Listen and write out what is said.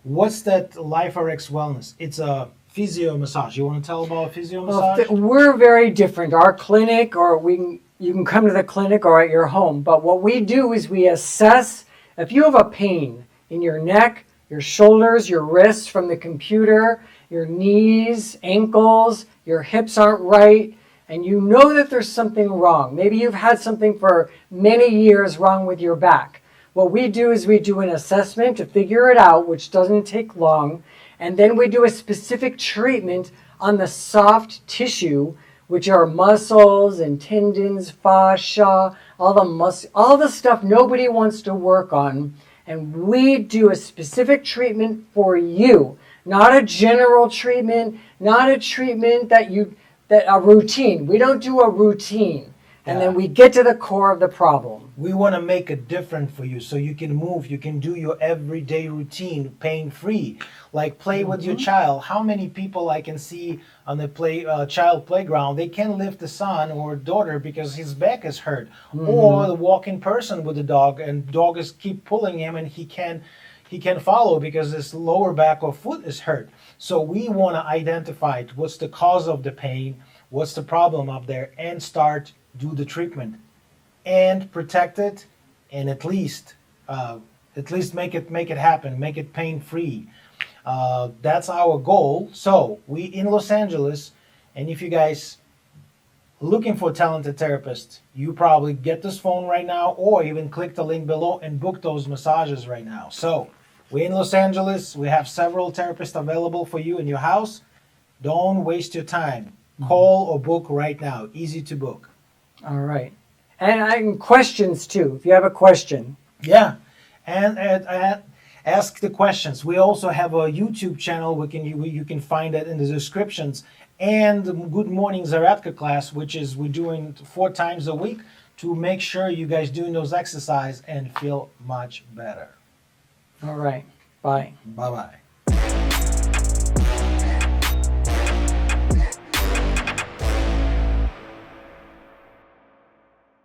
What's that LifeRx Wellness? It's a physio massage. You want to tell about physio Well, massage? we're very different. Our clinic, or you can come to the clinic or at your home. But what we do is we assess if you have a pain in your neck, your shoulders, your wrists from the computer, your knees, ankles, your hips aren't right, and you know that there's something wrong. Maybe you've had something for many years wrong with your back. What we do is we do an assessment to figure it out, which doesn't take long, and then we do a specific treatment on the soft tissue, which are muscles and tendons, fascia, all the stuff nobody wants to work on. And we do a specific treatment for you, not a general treatment, not a treatment that a routine. We don't do a routine. And then we get to the core of the problem. We want to make it different for you so you can move, you can do your everyday routine pain-free. Like play with your child. How many people I can see on the child playground, they can't lift the son or daughter because his back is hurt. Or the walking person with the dog, and dog is keep pulling him and he can't follow because his lower back or foot is hurt. So we want to identify what's the cause of the pain, what's the problem up there, and start do the treatment and protect it, and at least make it happen, make it pain free. That's our goal. So we in Los Angeles, and if you guys looking for a talented therapist, you probably get this phone right now, or even click the link below and book those massages right now. So we're in Los Angeles. We have several therapists available for you in your house. Don't waste your time. Call or book right now. Easy to book. All right. And questions too, if you have a question. Yeah. And ask the questions. We also have a YouTube channel. You can find it in the descriptions. And the Good Morning Zaratka class, which is we're doing 4 times a week to make sure you guys doing those exercises and feel much better. All right. Bye. Bye-bye.